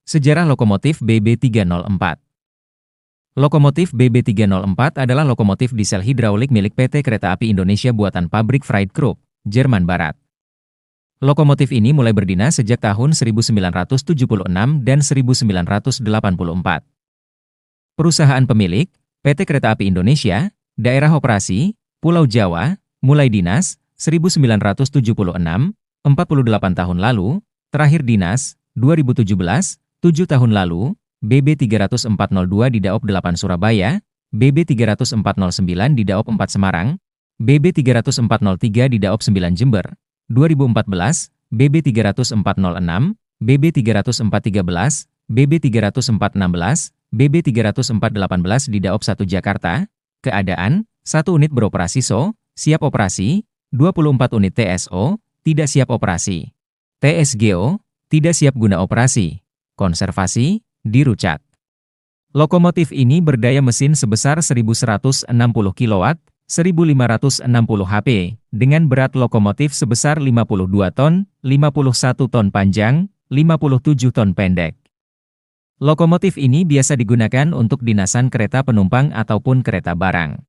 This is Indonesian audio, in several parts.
Sejarah lokomotif BB304. Lokomotif BB304 adalah lokomotif diesel hidraulik milik PT Kereta Api Indonesia buatan pabrik Friedkrupp, Jerman Barat. Lokomotif ini mulai berdinas sejak tahun 1976 dan 1984. Perusahaan pemilik, PT Kereta Api Indonesia, Daerah Operasi, Pulau Jawa, mulai dinas, 1976, 48 tahun lalu, terakhir dinas, 2017, 7 tahun lalu, BB30402 di Daop 8 Surabaya, BB30409 di Daop 4 Semarang, BB30403 di Daop 9 Jember, 2014, BB30406, BB30413, BB30416, BB30418 di Daop 1 Jakarta. Keadaan, 1 unit beroperasi siap operasi, 24 unit TSO, tidak siap operasi. TSGO, tidak siap guna operasi. Konservasi, dirucat. Lokomotif ini berdaya mesin sebesar 1160 kW, 1560 HP, dengan berat lokomotif sebesar 52 ton, 51 ton panjang, 57 ton pendek. Lokomotif ini biasa digunakan untuk dinasan kereta penumpang ataupun kereta barang.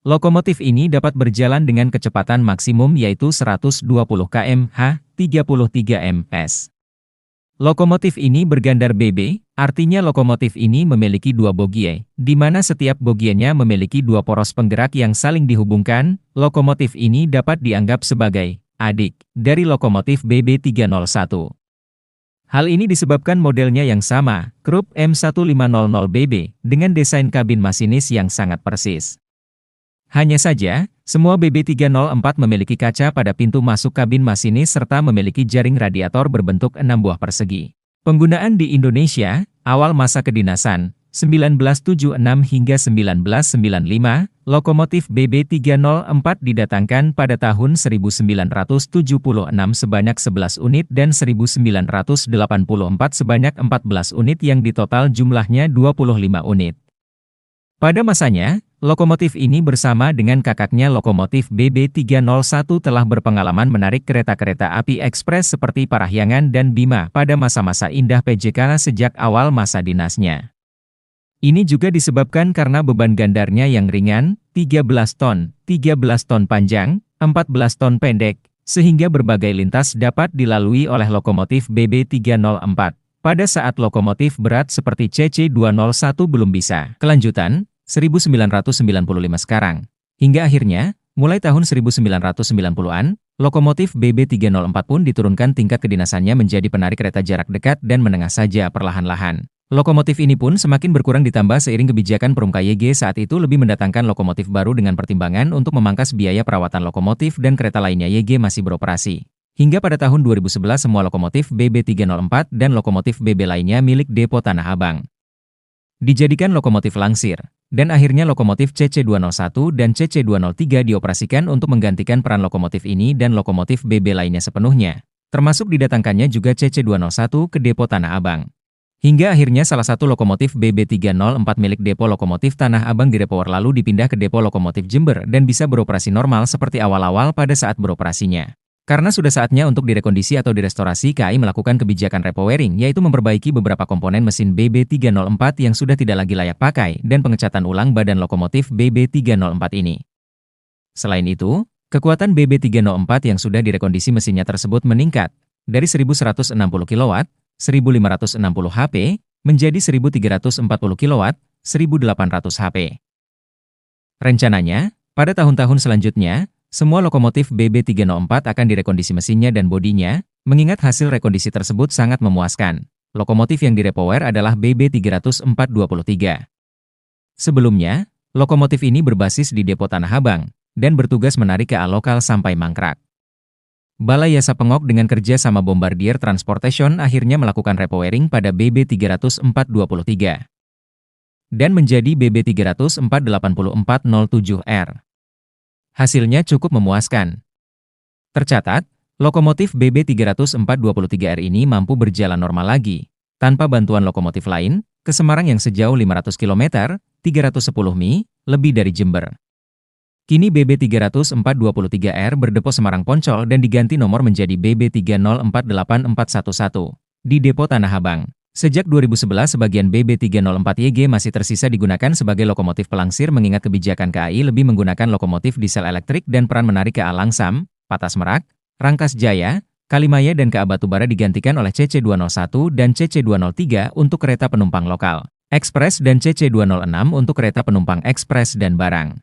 Lokomotif ini dapat berjalan dengan kecepatan maksimum yaitu 120 km/h, 33 ms. Lokomotif ini bergandar BB, artinya lokomotif ini memiliki 2 bogie, di mana setiap bogienya memiliki 2 poros penggerak yang saling dihubungkan. Lokomotif ini dapat dianggap sebagai adik dari lokomotif BB301. Hal ini disebabkan modelnya yang sama, Krupp M1500BB, dengan desain kabin masinis yang sangat persis. Hanya saja, semua BB304 memiliki kaca pada pintu masuk kabin masinis serta memiliki jaring radiator berbentuk 6 buah persegi. Penggunaan di Indonesia, awal masa kedinasan, 1976 hingga 1995, lokomotif BB304 didatangkan pada tahun 1976 sebanyak 11 unit dan 1984 sebanyak 14 unit yang ditotal jumlahnya 25 unit. Pada masanya, lokomotif ini bersama dengan kakaknya lokomotif BB301 telah berpengalaman menarik kereta-kereta api ekspres seperti Parahyangan dan Bima pada masa-masa indah PJK sejak awal masa dinasnya. Ini juga disebabkan karena beban gandarnya yang ringan, 13 ton panjang, 14 ton pendek, sehingga berbagai lintas dapat dilalui oleh lokomotif BB304. Pada saat lokomotif berat seperti CC201 belum bisa. Kelanjutan, 1995 sekarang. Hingga akhirnya, mulai tahun 1990-an, lokomotif BB304 pun diturunkan tingkat kedinasannya menjadi penarik kereta jarak dekat dan menengah saja perlahan-lahan. Lokomotif ini pun semakin berkurang ditambah seiring kebijakan Perumka YG saat itu lebih mendatangkan lokomotif baru dengan pertimbangan untuk memangkas biaya perawatan lokomotif dan kereta lainnya YG masih beroperasi. Hingga pada tahun 2011 semua lokomotif BB304 dan lokomotif BB lainnya milik Depo Tanah Abang dijadikan lokomotif langsir, dan akhirnya lokomotif CC201 dan CC203 dioperasikan untuk menggantikan peran lokomotif ini dan lokomotif BB lainnya sepenuhnya, termasuk didatangkannya juga CC201 ke Depo Tanah Abang. Hingga akhirnya salah satu lokomotif BB304 milik Depo Lokomotif Tanah Abang direpower lalu dipindah ke Depo Lokomotif Jember dan bisa beroperasi normal seperti awal-awal pada saat beroperasinya. Karena sudah saatnya untuk direkondisi atau direstorasi, KAI melakukan kebijakan repowering, yaitu memperbaiki beberapa komponen mesin BB304 yang sudah tidak lagi layak pakai dan pengecatan ulang badan lokomotif BB304 ini. Selain itu, kekuatan BB304 yang sudah direkondisi mesinnya tersebut meningkat dari 1160 kW, 1560 HP, menjadi 1340 kW, 1800 HP. Rencananya, pada tahun-tahun selanjutnya, semua lokomotif BB304 akan direkondisi mesinnya dan bodinya, mengingat hasil rekondisi tersebut sangat memuaskan. Lokomotif yang direpower adalah BB304-23. Sebelumnya, lokomotif ini berbasis di Depo Tanah Abang, dan bertugas menarik KA lokal sampai mangkrak. Balai Yasa Pengok dengan kerja sama Bombardier Transportation akhirnya melakukan repowering pada BB304-23 dan menjadi BB304-8407R. Hasilnya cukup memuaskan. Tercatat, lokomotif BB304-23R ini mampu berjalan normal lagi, tanpa bantuan lokomotif lain, ke Semarang yang sejauh 500 km, 310 mi, lebih dari Jember. Kini BB304-23R berdepo Semarang Poncol dan diganti nomor menjadi BB304-8411 di Depo Tanah Abang. Sejak 2011 sebagian BB304YG masih tersisa digunakan sebagai lokomotif pelangsir mengingat kebijakan KAI lebih menggunakan lokomotif diesel elektrik dan peran menarik KA Langsam, Patas Merak, Rangkas Jaya, Kalimaya dan KA Batubara digantikan oleh CC201 dan CC203 untuk kereta penumpang lokal, ekspres dan CC206 untuk kereta penumpang ekspres dan barang.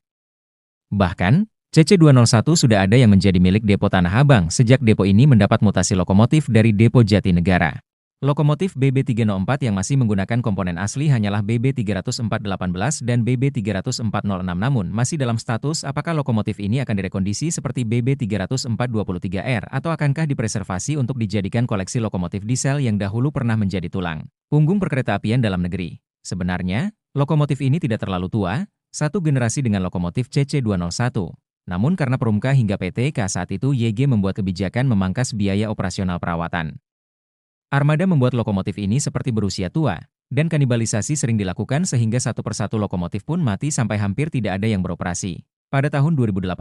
Bahkan, CC201 sudah ada yang menjadi milik Depo Tanah Abang sejak depo ini mendapat mutasi lokomotif dari Depo Jatinegara. Lokomotif BB304 yang masih menggunakan komponen asli hanyalah BB30418 dan BB30406 namun masih dalam status apakah lokomotif ini akan direkondisi seperti BB30423R atau akankah dipreservasi untuk dijadikan koleksi lokomotif diesel yang dahulu pernah menjadi tulang punggung perkeretaapian dalam negeri. Sebenarnya, lokomotif ini tidak terlalu tua, satu generasi dengan lokomotif CC201. Namun karena Perumka hingga PTK saat itu YG membuat kebijakan memangkas biaya operasional perawatan. Armada membuat lokomotif ini seperti berusia tua, dan kanibalisasi sering dilakukan sehingga satu persatu lokomotif pun mati sampai hampir tidak ada yang beroperasi. Pada tahun 2018,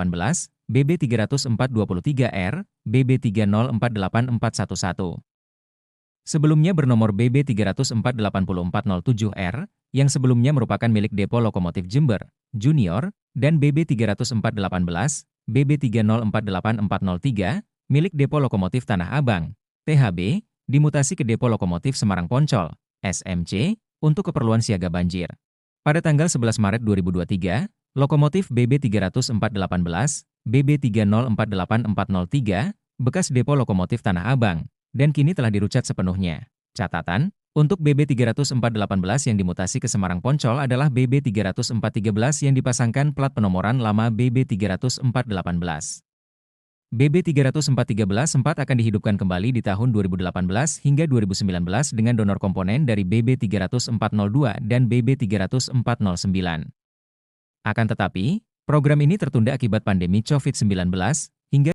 BB30423R, BB3048411. Sebelumnya bernomor BB3048407R, yang sebelumnya merupakan milik Depo Lokomotif Jember, Junior, dan BB30418, BB3048403, milik Depo Lokomotif Tanah Abang, THB, dimutasi ke Depo Lokomotif Semarang Poncol, SMC, untuk keperluan siaga banjir. Pada tanggal 11 Maret 2023, lokomotif BB30418, BB3048403, bekas Depo Lokomotif Tanah Abang, dan kini telah dirucat sepenuhnya. Catatan, untuk BB30418 yang dimutasi ke Semarang Poncol adalah BB30413 yang dipasangkan plat penomoran lama BB30418. BB30413 akan dihidupkan kembali di tahun 2018 hingga 2019 dengan donor komponen dari BB3402 dan BB3409. Akan tetapi, program ini tertunda akibat pandemi COVID-19,